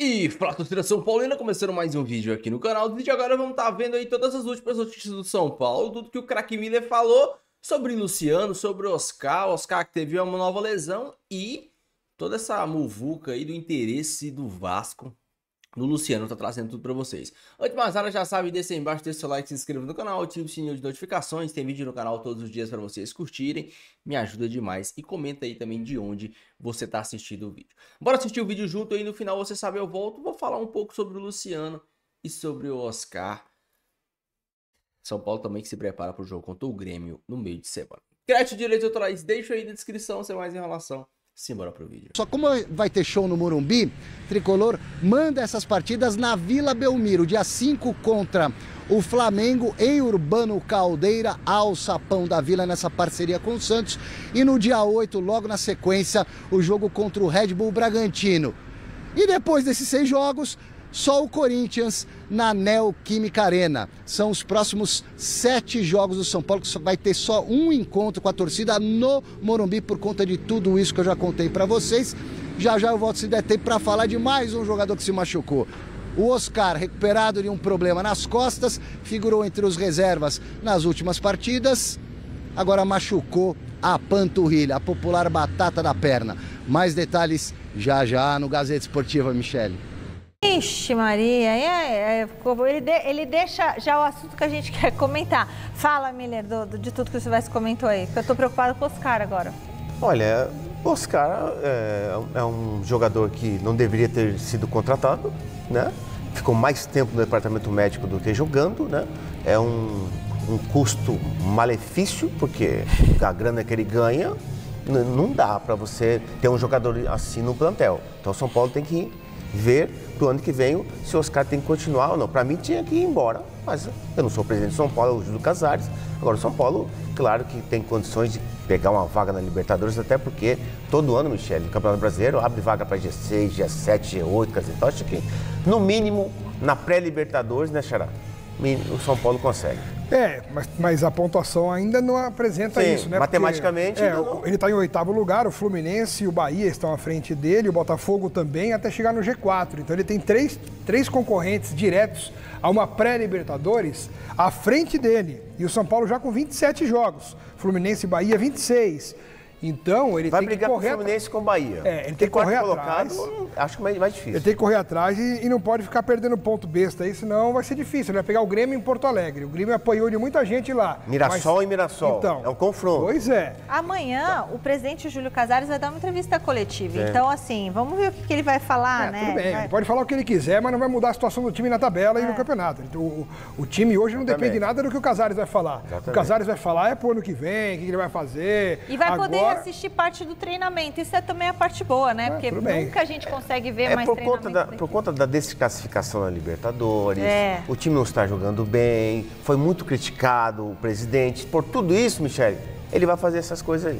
E fala, torcida São Paulina, começando mais um vídeo aqui no canal. No vídeo agora vamos estar vendo aí todas as últimas notícias do São Paulo, tudo que o craque Miller falou sobre Luciano, sobre o Oscar que teve uma nova lesão e toda essa muvuca aí do interesse do Vasco no Luciano, tá trazendo tudo pra vocês. Antes de mais nada, já sabe, deixa aí embaixo, deixa seu like, se inscreva no canal, ative o sininho de notificações, tem vídeo no canal todos os dias pra vocês curtirem, me ajuda demais e comenta aí também de onde você tá assistindo o vídeo. Bora assistir o vídeo junto aí, no final você sabe eu volto, vou falar um pouco sobre o Luciano e sobre o Oscar. São Paulo também que se prepara pro jogo contra o Grêmio no meio de semana. Crédito, direitos autorais, deixa aí na descrição, sem mais enrolação. Simbora pro vídeo. Só como vai ter show no Morumbi, Tricolor manda essas partidas na Vila Belmiro, dia 5 contra o Flamengo em Urbano Caldeira, ao Sapão da Vila, nessa parceria com o Santos. E no dia 8, logo na sequência, o jogo contra o Red Bull Bragantino. E depois desses 6 jogos, só o Corinthians na Neoquímica Arena. São os próximos 7 jogos do São Paulo, que só vai ter só um encontro com a torcida no Morumbi por conta de tudo isso que eu já contei para vocês. Já eu volto se der tempo para falar de mais um jogador que se machucou. O Oscar, recuperado de um problema nas costas, figurou entre os reservas nas últimas partidas, agora machucou a panturrilha, a popular batata da perna. Mais detalhes já no Gazeta Esportiva, Michele. Ixi, Maria, ele deixa já o assunto que a gente quer comentar. Fala, Miller, de tudo que você vai se comentou aí, que eu tô preocupado com o Oscar agora. Olha, o Oscar é um jogador que não deveria ter sido contratado, né? Ficou mais tempo no departamento médico do que jogando, né? É um custo malefício, porque a grana que ele ganha, não dá para você ter um jogador assim no plantel. Então o São Paulo tem que ver pro ano que vem se o Oscar tem que continuar ou não. Para mim tinha que ir embora, mas eu não sou o presidente de São Paulo, é o Júlio Casares. Agora o São Paulo, claro que tem condições de pegar uma vaga na Libertadores, até porque todo ano, Michele, no Campeonato Brasileiro abre vaga para G6, G7, G8, quer dizer, então acho que no mínimo na pré-Libertadores, né, Xará? O São Paulo consegue. Mas a pontuação ainda não apresenta isso, né? Matematicamente. Ele está em 8º lugar, o Fluminense e o Bahia estão à frente dele, o Botafogo também, até chegar no G4. Então ele tem três concorrentes diretos a uma pré-Libertadores à frente dele. E o São Paulo já com 27 jogos. Fluminense e Bahia, 26. Então, ele vai tem que brigar correr com o Fluminense com o Bahia. Ele tem que correr atrás. Acho que mais difícil. Ele tem que correr atrás e não pode ficar perdendo ponto besta aí, senão vai ser difícil. Ele vai pegar o Grêmio em Porto Alegre. O Grêmio apoiou de muita gente lá. Mirassol e Mirassol. Então, é um confronto. Pois é. Amanhã, o presidente Júlio Casares vai dar uma entrevista coletiva. Então, assim, vamos ver o que ele vai falar, né? Tudo bem, ele pode falar o que ele quiser, mas não vai mudar a situação do time na tabela e no campeonato. O time hoje não depende nada do que o Casares vai falar. Exatamente. O Casares vai falar pro ano que vem, o que ele vai fazer. E vai poder assistir parte do treinamento. Isso é também a parte boa, né? Porque nunca a gente consegue ver mais treinamento. Por conta da desclassificação na Libertadores, o time não está jogando bem, foi muito criticado o presidente. Por tudo isso, Michele, ele vai fazer essas coisas aí.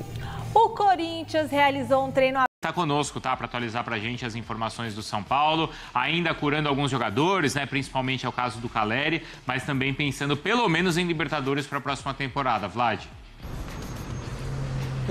O Corinthians realizou um treino... Tá conosco, tá? Para atualizar pra gente as informações do São Paulo, ainda curando alguns jogadores, né? Principalmente é o caso do Caleri, mas também pensando pelo menos em Libertadores para a próxima temporada. Vlad.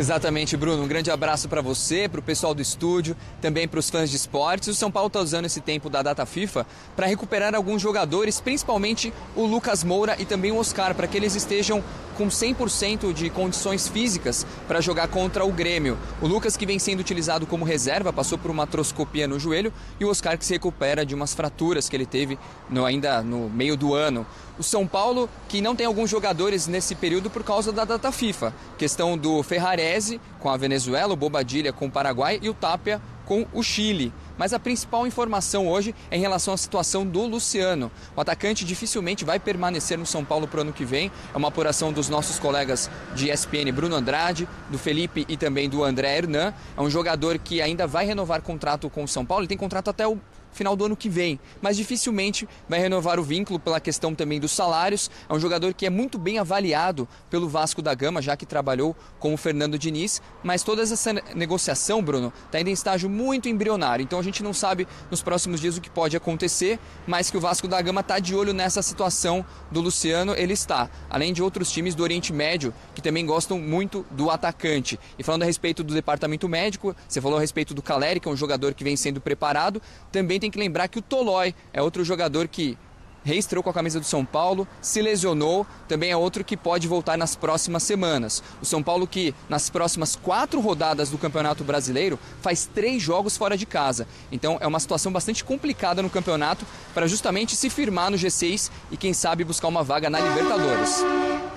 Exatamente, Bruno. Um grande abraço para você, para o pessoal do estúdio, também para os fãs de esportes. O São Paulo está usando esse tempo da data FIFA para recuperar alguns jogadores, principalmente o Lucas Moura e também o Oscar, para que eles estejam com 100% de condições físicas para jogar contra o Grêmio. O Lucas, que vem sendo utilizado como reserva, passou por uma artroscopia no joelho, e o Oscar, que se recupera de umas fraturas que ele teve ainda no meio do ano. O São Paulo, que não tem alguns jogadores nesse período por causa da data FIFA. Questão do Ferrarese com a Venezuela, o Bobadilla com o Paraguai e o Tapia com o Chile. Mas a principal informação hoje é em relação à situação do Luciano. O atacante dificilmente vai permanecer no São Paulo para o ano que vem. É uma apuração dos nossos colegas de ESPN, Bruno Andrade, do Felipe e também do André Hernan. É um jogador que ainda vai renovar contrato com o São Paulo. Ele tem contrato até o final do ano que vem, mas dificilmente vai renovar o vínculo pela questão também dos salários. É um jogador que é muito bem avaliado pelo Vasco da Gama, já que trabalhou com o Fernando Diniz, mas toda essa negociação, Bruno, está ainda em estágio muito embrionário, então a gente não sabe nos próximos dias o que pode acontecer, mas que o Vasco da Gama está de olho nessa situação do Luciano, ele está, além de outros times do Oriente Médio, que também gostam muito do atacante. E falando a respeito do departamento médico, você falou a respeito do Caleri, que é um jogador que vem sendo preparado, também também tem que lembrar que o Tolói é outro jogador que reestreou com a camisa do São Paulo, se lesionou, também é outro que pode voltar nas próximas semanas. O São Paulo que nas próximas 4 rodadas do Campeonato Brasileiro faz 3 jogos fora de casa. Então é uma situação bastante complicada no campeonato para justamente se firmar no G6 e quem sabe buscar uma vaga na Libertadores.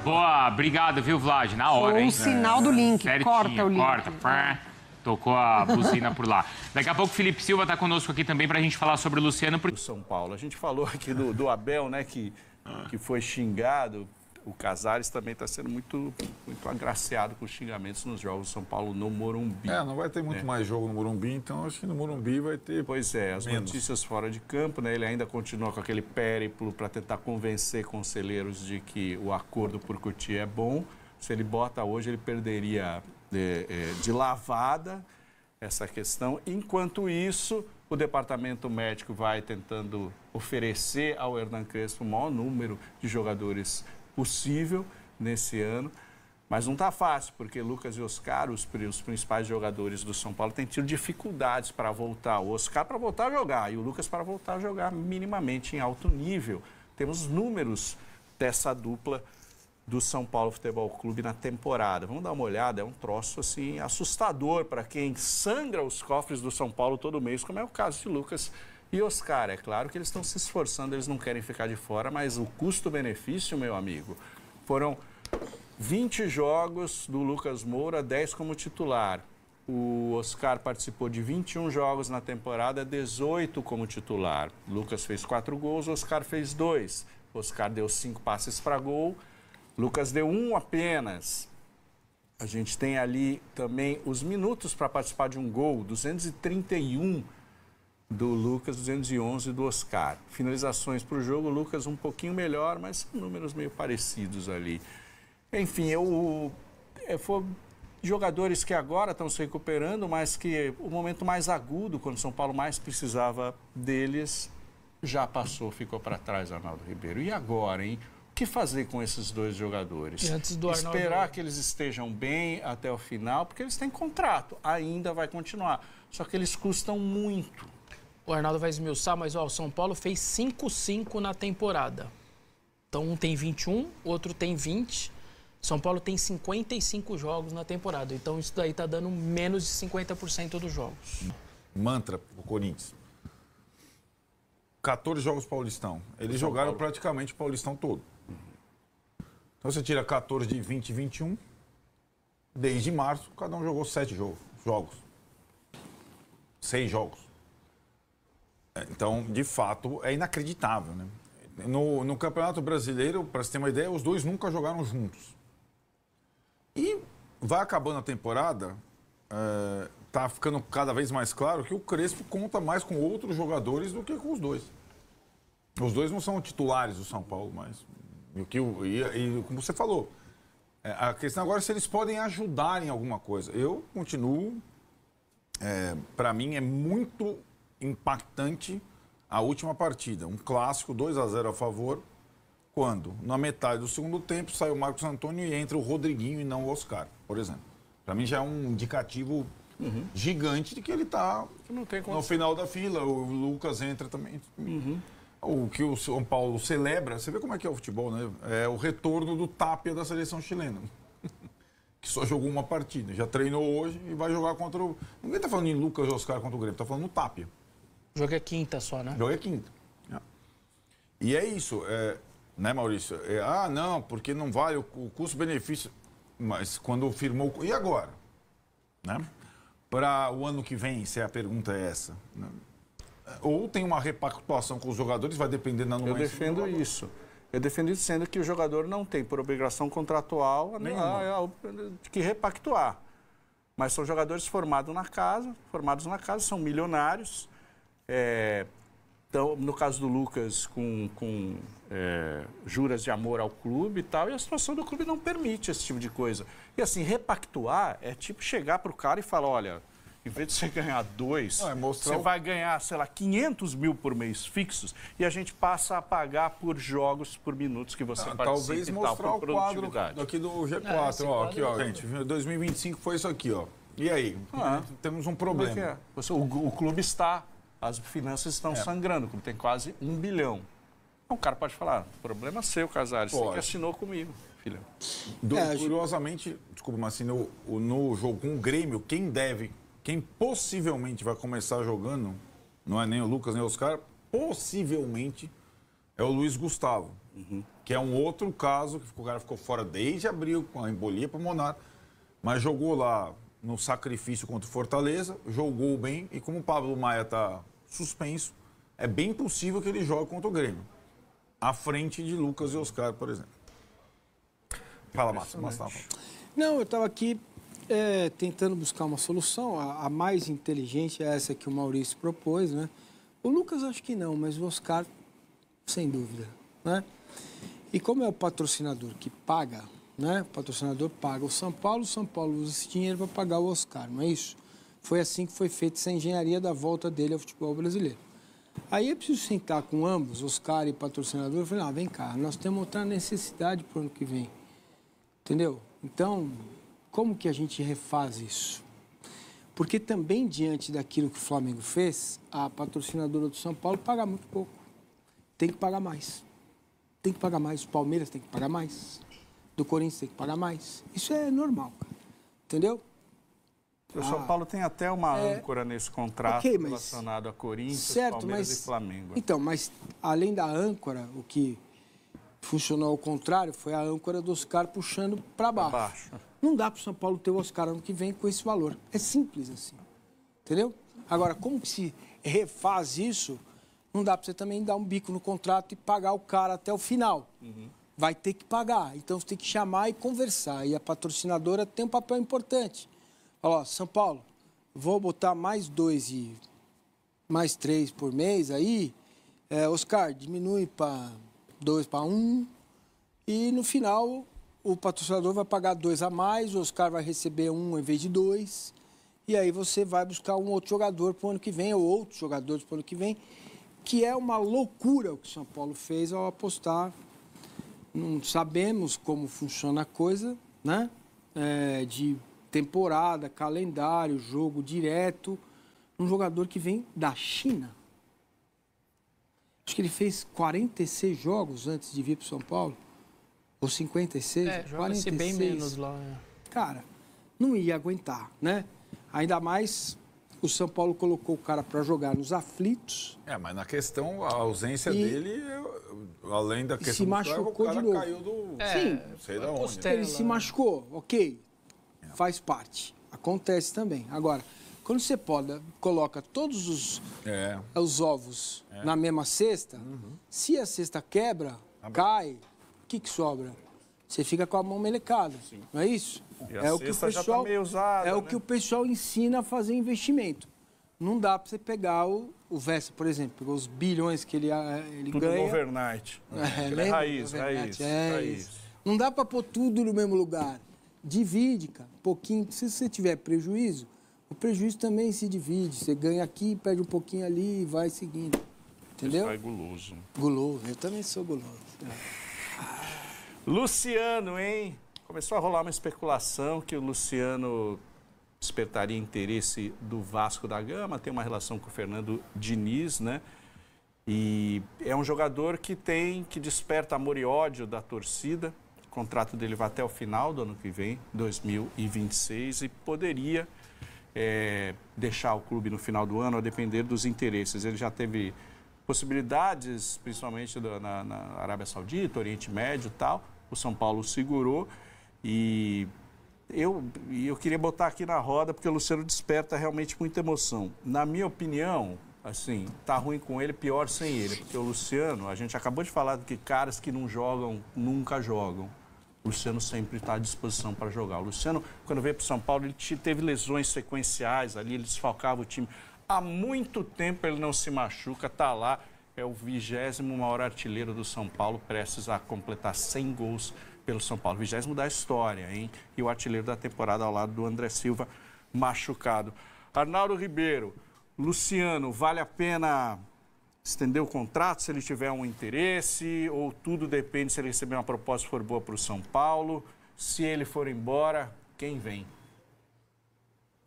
Boa, obrigado, viu, Vlad? Na hora, hein? O sinal do link, Certinho, corta o link. Corta, tocou a buzina por lá. Daqui a pouco o Felipe Silva está conosco aqui também para a gente falar sobre o Luciano. Do São Paulo. A gente falou aqui do Abel, né, que foi xingado. O Casares também está sendo muito agraciado com xingamentos nos jogos do São Paulo no Morumbi. Não vai ter muito mais jogo no Morumbi, então acho que no Morumbi vai ter. Pois é, as notícias fora de campo, né? Ele ainda continua com aquele périplo para tentar convencer conselheiros de que o acordo por Cotia é bom. Se ele bota hoje, ele perderia de lavada essa questão. Enquanto isso, o departamento médico vai tentando oferecer ao Hernan Crespo o maior número de jogadores possível nesse ano. Mas não está fácil, porque Lucas e Oscar, os principais jogadores do São Paulo, têm tido dificuldades para voltar. O Oscar para voltar a jogar e o Lucas para voltar a jogar minimamente em alto nível. Temos números dessa dupla do São Paulo Futebol Clube na temporada. Vamos dar uma olhada, é um troço assim assustador para quem sangra os cofres do São Paulo todo mês, como é o caso de Lucas e Oscar. É claro que eles estão se esforçando, eles não querem ficar de fora, mas o custo-benefício, meu amigo, foram 20 jogos do Lucas Moura, 10 como titular. O Oscar participou de 21 jogos na temporada, 18 como titular. Lucas fez 4 gols, Oscar fez 2. Oscar deu 5 passes para gol, Lucas deu 1 apenas. A gente tem ali também os minutos para participar de um gol, 231 do Lucas, 211 do Oscar. Finalizações para o jogo, Lucas um pouquinho melhor, mas são números meio parecidos ali. Enfim, foram jogadores que agora estão se recuperando, mas que o momento mais agudo, quando o São Paulo mais precisava deles, já passou, ficou para trás, Arnaldo Ribeiro. E agora, hein? O que fazer com esses dois jogadores? E antes do Arnaldo... Esperar que eles estejam bem até o final, porque eles têm contrato, ainda vai continuar. Só que eles custam muito. O Arnaldo vai esmiuçar, mas o São Paulo fez 5-5 na temporada. Então um tem 21, outro tem 20. São Paulo tem 55 jogos na temporada. Então isso daí está dando menos de 50% dos jogos. Mantra o Corinthians. 14 jogos Paulistão. Eles jogaram praticamente o Paulistão todo. Então você tira 14 de 20 e 21. Desde março, cada um jogou 7 jogos. 6 jogos. Então, de fato, é inacreditável, né? No Campeonato Brasileiro, para você ter uma ideia, os dois nunca jogaram juntos. E vai acabando a temporada, tá ficando cada vez mais claro que o Crespo conta mais com outros jogadores do que com os dois. Os dois não são titulares do São Paulo, mas... E como você falou, a questão agora é se eles podem ajudar em alguma coisa. Eu continuo... para mim é muito impactante a última partida. Um clássico, 2-0 a favor, quando na metade do segundo tempo sai o Marcos Antônio e entra o Rodriguinho e não o Oscar, por exemplo. Para mim já é um indicativo gigante de que ele está no final da fila. O Lucas entra também. O que o São Paulo celebra, você vê como é que é o futebol, né? É o retorno do Tapia da seleção chilena. Que só jogou uma partida, já treinou hoje e vai jogar contra o... Ninguém está falando em Lucas e Oscar contra o Grêmio, está falando no Tapia. O jogo é quinta só, né? O jogo é quinta. E é isso, né, Maurício? Não, porque não vale o custo-benefício. Mas quando firmou... E agora? Né? Para o ano que vem, se a pergunta é essa. Né? Ou tem uma repactuação com os jogadores, vai depender da anuência. Eu defendo isso. Eu defendo isso sendo que o jogador não tem, por obrigação contratual, que repactuar. Mas são jogadores formados na casa, são milionários. Então, no caso do Lucas, com juras de amor ao clube e tal, e a situação do clube não permite esse tipo de coisa. E assim, repactuar é tipo chegar para o cara e falar, olha... Em vez de você ganhar 2, você vai ganhar, sei lá, 500 mil por mês fixos e a gente passa a pagar por jogos, por minutos que você participa. Talvez mostrar o quadro aqui do G4. Aqui, gente, 2025 foi isso aqui, ó. E aí? Temos um problema. O clube está as finanças estão sangrando, como tem quase 1 bilhão. Então, o cara pode falar, problema seu, Casares, você que assinou comigo, filho. Curiosamente, desculpa, mas assim, no jogo com o Grêmio, quem possivelmente vai começar jogando, não é nem o Lucas nem o Oscar, possivelmente é o Luiz Gustavo, que é um outro caso, que o cara ficou fora desde abril, com a embolia pulmonar, mas jogou lá no sacrifício contra o Fortaleza, jogou bem, e como o Pablo Maia está suspenso, é bem possível que ele jogue contra o Grêmio, à frente de Lucas e Oscar, por exemplo. Fala, Márcio. Não, eu estava aqui tentando buscar uma solução. A mais inteligente é essa que o Maurício propôs, né? O Lucas acho que não, mas o Oscar, sem dúvida, né? E como é o patrocinador que paga, né? O patrocinador paga o São Paulo usa esse dinheiro para pagar o Oscar, não é isso? Foi assim que foi feita essa engenharia da volta dele ao futebol brasileiro. Aí é preciso sentar com ambos, Oscar e patrocinador, e falar, vem cá, nós temos outra necessidade para o ano que vem. Entendeu? Então, como que a gente refaz isso? Porque também, diante daquilo que o Flamengo fez, a patrocinadora do São Paulo paga muito pouco. Tem que pagar mais. Tem que pagar mais. O Palmeiras tem que pagar mais. Do Corinthians tem que pagar mais. Isso é normal, cara. Entendeu? O São Paulo tem até uma âncora nesse contrato relacionado a Corinthians, Palmeiras e Flamengo. Então, mas além da âncora, o que funcionou ao contrário foi a âncora do Oscar puxando para baixo. Não dá para o São Paulo ter o Oscar ano que vem com esse valor. É simples assim. Entendeu? Agora, como que se refaz isso, não dá para você também dar um bico no contrato e pagar o cara até o final. Vai ter que pagar. Então, você tem que chamar e conversar. E a patrocinadora tem um papel importante. Ó, São Paulo, vou botar mais 2 e mais 3 por mês aí. Oscar, diminui para 2 para 1. E no final, o patrocinador vai pagar 2 a mais, o Oscar vai receber 1 em vez de 2. E aí você vai buscar um outro jogador para o ano que vem, ou outros jogadores para o ano que vem, que é uma loucura o que o São Paulo fez ao apostar. Não sabemos como funciona a coisa, né? De temporada, calendário, jogo direto, um jogador que vem da China. Acho que ele fez 46 jogos antes de vir para o São Paulo. Ou 56, joga-se bem menos lá. Cara, não ia aguentar, né? Ainda mais o São Paulo colocou o cara para jogar nos aflitos. Mas na questão, a ausência dele, além da questão se machucou de novo. Caiu do... Sim, não sei de onde. Ele se machucou, ok. Faz parte. Acontece também. Agora, quando você coloca todos os ovos na mesma cesta, se a cesta quebra, cai, o que sobra? Você fica com a mão melecada, não é isso? O que o pessoal, o que o pessoal ensina a fazer investimento. Não dá para você pegar o Vessa, por exemplo, pegou os bilhões que ele tudo ganha. Tudo overnight. Raiz. Não dá para pôr tudo no mesmo lugar. Divide, cara, um pouquinho. Se você tiver prejuízo, o prejuízo também se divide. Você ganha aqui, perde um pouquinho ali e vai seguindo. Entendeu? Você é guloso. Guloso, eu também sou guloso. Luciano, hein? Começou a rolar uma especulação que o Luciano despertaria interesse do Vasco da Gama, tem uma relação com o Fernando Diniz, né? E é um jogador que desperta amor e ódio da torcida. O contrato dele vai até o final do ano que vem, 2026, e poderia deixar o clube no final do ano a depender dos interesses. Ele já teve possibilidades, principalmente na Arábia Saudita, Oriente Médio e tal. O São Paulo segurou e eu queria botar aqui na roda porque o Luciano desperta realmente muita emoção. Na minha opinião, assim, tá ruim com ele, pior sem ele. Porque o Luciano, a gente acabou de falar que caras que não jogam, nunca jogam. O Luciano sempre está à disposição para jogar. O Luciano, quando veio para o São Paulo, ele teve lesões sequenciais ali, ele desfalcava o time. Há muito tempo ele não se machuca, está lá. É o 20º maior artilheiro do São Paulo, prestes a completar 100 gols pelo São Paulo. 20º da história, hein? E o artilheiro da temporada ao lado do André Silva, machucado. Arnaldo Ribeiro, Luciano, vale a pena estender o contrato se ele tiver um interesse? Ou tudo depende se ele receber uma proposta que for boa para o São Paulo? Se ele for embora, quem vem?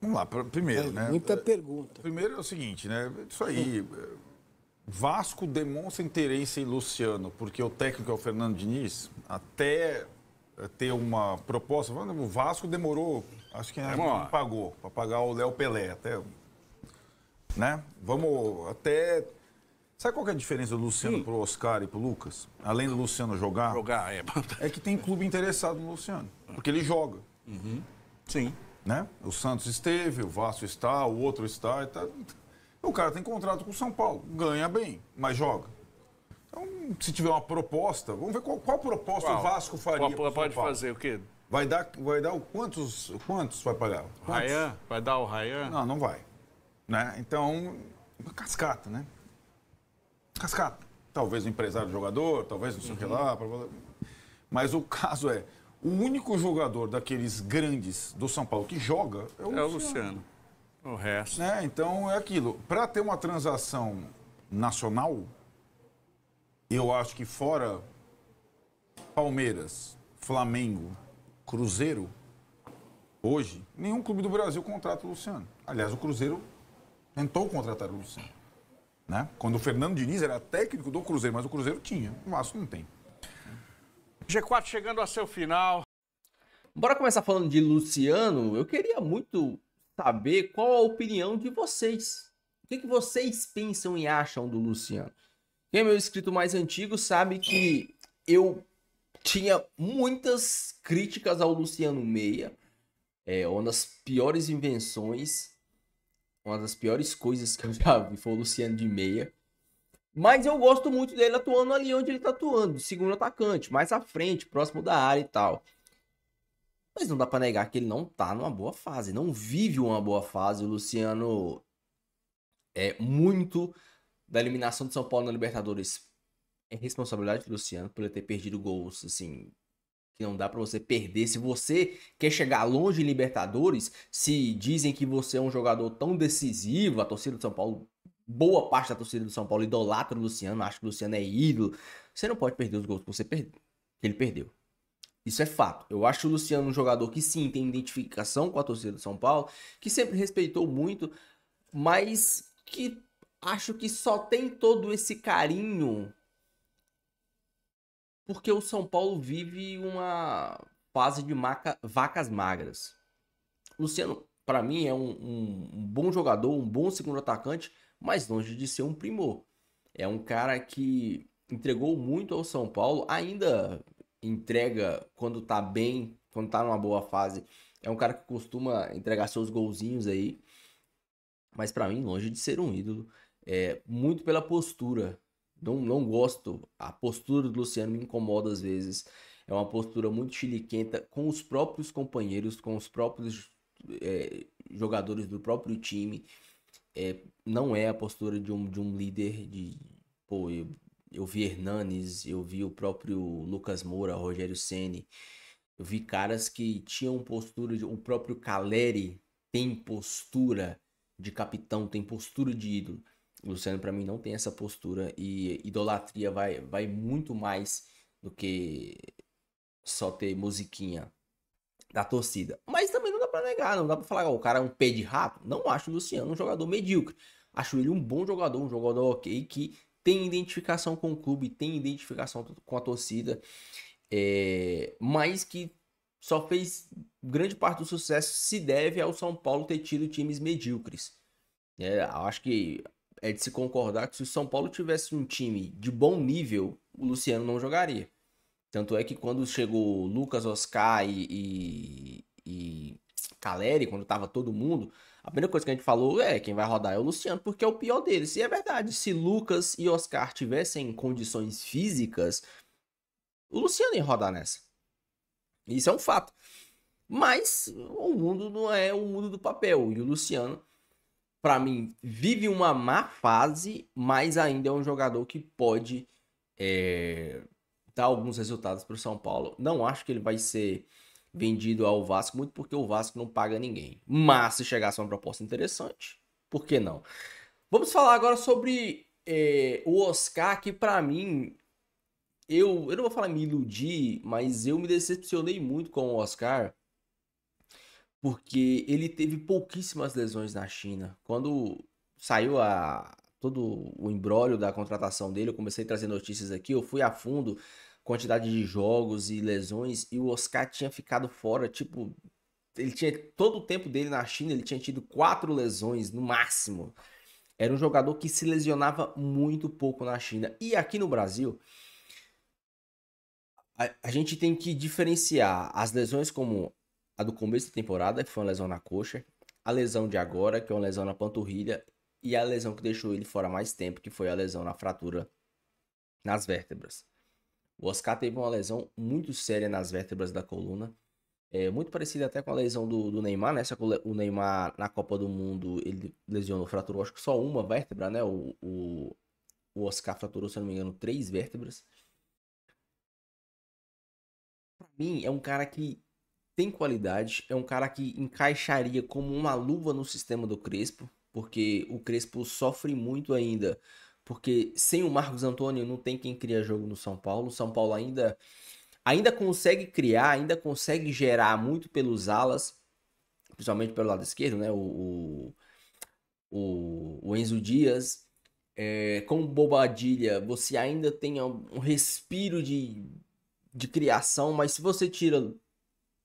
Vamos lá, primeiro, né? Muita pergunta. Primeiro é o seguinte, né? Isso aí. Vasco demonstra interesse em Luciano, porque o técnico é o Fernando Diniz, até ter uma proposta. O Vasco demorou, acho que não pagou, para pagar o Léo Pelé. Até, né? Vamos até. Sabe qual que é a diferença do Luciano pro Oscar e pro Lucas? Além do Luciano jogar, é que tem clube interessado no Luciano, porque ele joga. Sim. Né? O Santos esteve, o Vasco está, o outro está. O cara tem contrato com o São Paulo, ganha bem, mas joga. Então, se tiver uma proposta, vamos ver qual proposta o Vasco faria. Pode fazer o quê? Vai dar quantos vai pagar? Ryan? Vai dar o Ryan? Não vai. Né? Então, cascata, né? Cascata. Talvez o empresário do jogador, talvez não sei o que lá. Mas o caso é, o único jogador daqueles grandes do São Paulo que joga é o Luciano. O resto. Né? Então é aquilo. Para ter uma transação nacional, eu acho que fora Palmeiras, Flamengo, Cruzeiro, hoje, nenhum clube do Brasil contrata o Luciano. Aliás, o Cruzeiro tentou contratar o Luciano. Né? Quando o Fernando Diniz era técnico do Cruzeiro, mas o Cruzeiro tinha. O Vasco não tem. G4 chegando a seu final. Bora começar falando de Luciano. Eu queria muito saber qual a opinião de vocês. O que vocês pensam e acham do Luciano? Quem é meu inscrito mais antigo sabe que eu tinha muitas críticas ao Luciano Meia. Uma das piores invenções, uma das piores coisas que eu já vi foi o Luciano de meia. Mas eu gosto muito dele atuando ali onde ele tá atuando, de segundo atacante, mais à frente, próximo da área e tal. Mas não dá pra negar que ele não tá numa boa fase, não vive uma boa fase. O Luciano muito da eliminação do São Paulo na Libertadores. É responsabilidade do Luciano por ele ter perdido gols, assim, que não dá pra você perder. Se você quer chegar longe em Libertadores, se dizem que você é um jogador tão decisivo, a torcida do São Paulo, boa parte da torcida do São Paulo idolatra o Luciano, acha que o Luciano é ídolo, você não pode perder os gols que ele perdeu. Isso é fato. Eu acho o Luciano um jogador que sim, tem identificação com a torcida do São Paulo, que sempre respeitou muito, mas que acho que só tem todo esse carinho porque o São Paulo vive uma fase de vacas magras. O Luciano, para mim, é um bom jogador, um bom segundo atacante, mas longe de ser um primor. É um cara que entregou muito ao São Paulo, ainda entrega quando tá bem, quando tá numa boa fase. É um cara que costuma entregar seus golzinhos aí, mas para mim, longe de ser um ídolo. Muito pela postura. Não gosto. A postura do Luciano me incomoda às vezes. É uma postura muito chiliquenta com os próprios companheiros, com os próprios jogadores do próprio time. Não é a postura de um líder de... Pô, eu vi Hernanes, eu vi o próprio Lucas Moura, Rogério Ceni. Eu vi caras que tinham postura... O próprio Caleri tem postura de capitão, tem postura de ídolo. O Luciano, pra mim, não tem essa postura. E idolatria vai muito mais do que só ter musiquinha da torcida. Mas também não dá pra negar, não dá pra falar, o cara é um pé de rato. Não acho o Luciano um jogador medíocre. Acho ele um bom jogador, um jogador ok, que tem identificação com o clube, tem identificação com a torcida, mas que só fez grande parte do sucesso se deve ao São Paulo ter tido times medíocres. Acho que é de se concordar que se o São Paulo tivesse um time de bom nível, o Luciano não jogaria. Tanto é que quando chegou Lucas, Oscar e Caleri, quando tava todo mundo, a primeira coisa que a gente falou quem vai rodar é o Luciano, porque é o pior deles. E é verdade, se Lucas e Oscar tivessem condições físicas, o Luciano ia rodar nessa. Isso é um fato. Mas o mundo não é o mundo do papel. E o Luciano, pra mim, vive uma má fase, mas ainda é um jogador que pode dar alguns resultados pro São Paulo. Não acho que ele vai ser vendido ao Vasco, muito porque o Vasco não paga ninguém. Mas se chegasse uma proposta interessante, por que não? Vamos falar agora sobre o Oscar, que pra mim, eu não vou falar me iludir, mas eu me decepcionei muito com o Oscar, porque ele teve pouquíssimas lesões na China. Quando saiu todo o imbróglio da contratação dele, eu comecei a trazer notícias aqui, eu fui a fundo, quantidade de jogos e lesões, e o Oscar tinha ficado fora, tipo, ele tinha todo o tempo dele na China, ele tinha tido 4 lesões no máximo. Era um jogador que se lesionava muito pouco na China. E aqui no Brasil, a gente tem que diferenciar as lesões como a do começo da temporada, que foi uma lesão na coxa, a lesão de agora, que é uma lesão na panturrilha, e a lesão que deixou ele fora mais tempo, que foi a lesão na fratura nas vértebras. O Oscar teve uma lesão muito séria nas vértebras da coluna, muito parecida até com a lesão do Neymar, né? Só que o Neymar na Copa do Mundo, ele lesionou, fraturou acho que só uma vértebra, né? O Oscar fraturou, se eu não me engano, 3 vértebras. Pra mim, é um cara que tem qualidade, é um cara que encaixaria como uma luva no sistema do Crespo, porque o Crespo sofre muito ainda, porque sem o Marcos Antônio não tem quem cria jogo no São Paulo. O São Paulo ainda consegue criar, ainda consegue gerar muito pelos alas, principalmente pelo lado esquerdo, né? O Enzo Dias, com o Bobadilha, você ainda tem um respiro de criação, mas se você tira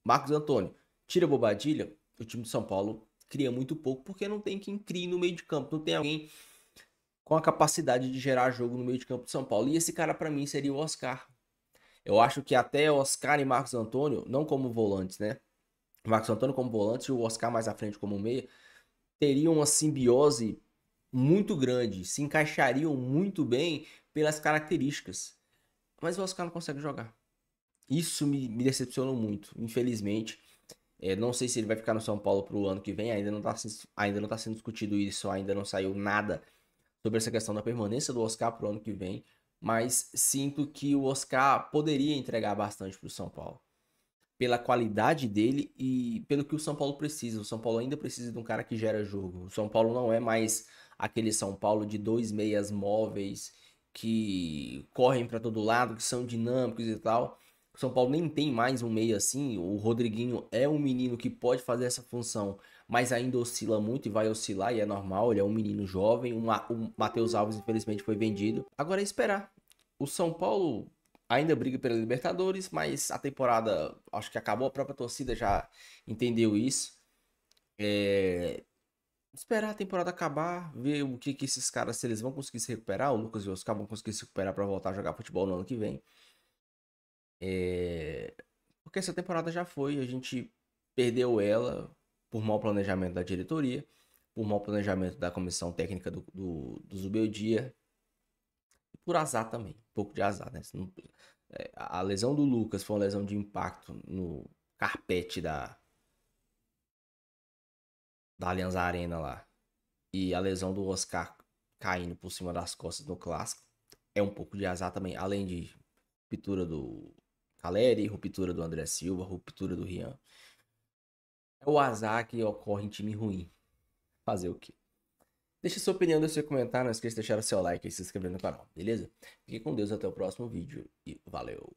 Marcos Antônio, tira Bobadilha, o time de São Paulo cria muito pouco, porque não tem quem crie no meio de campo, não tem alguém com a capacidade de gerar jogo no meio de campo de São Paulo. E esse cara para mim seria o Oscar. Eu acho que até Oscar e Marcos Antônio, não como volantes, né? Marcos Antônio como volante e o Oscar mais à frente como meia, teriam uma simbiose muito grande, se encaixariam muito bem pelas características. Mas o Oscar não consegue jogar. Isso me decepcionou muito, infelizmente. Não sei se ele vai ficar no São Paulo pro ano que vem, ainda não tá sendo discutido isso, ainda não saiu nada sobre essa questão da permanência do Oscar pro ano que vem, mas sinto que o Oscar poderia entregar bastante pro São Paulo, pela qualidade dele e pelo que o São Paulo precisa. O São Paulo ainda precisa de um cara que gera jogo. O São Paulo não é mais aquele São Paulo de 2 meias móveis que correm para todo lado, que são dinâmicos e tal. O São Paulo nem tem mais um meia assim. O Rodriguinho é um menino que pode fazer essa função, mas ainda oscila muito e vai oscilar, e é normal, ele é um menino jovem. O Matheus Alves, infelizmente, foi vendido. Agora é esperar. O São Paulo ainda briga pela Libertadores, mas a temporada, acho que acabou, a própria torcida já entendeu isso. Esperar a temporada acabar, ver o que esses caras, se eles vão conseguir se recuperar, o Lucas e o Oscar vão conseguir se recuperar para voltar a jogar futebol no ano que vem. Porque essa temporada já foi, a gente perdeu ela por mau planejamento da diretoria, por mau planejamento da comissão técnica do Zubeldia, e por azar também, um pouco de azar, né? A lesão do Lucas foi uma lesão de impacto no carpete da Allianz Arena lá, e a lesão do Oscar caindo por cima das costas no clássico é um pouco de azar também, além de ruptura do Caleri, ruptura do André Silva, ruptura do Rian. É o azar que ocorre em time ruim. Fazer o quê? Deixa sua opinião, deixa seu comentário, não esqueça de deixar o seu like e se inscrever no canal, beleza? Fique com Deus, até o próximo vídeo e valeu!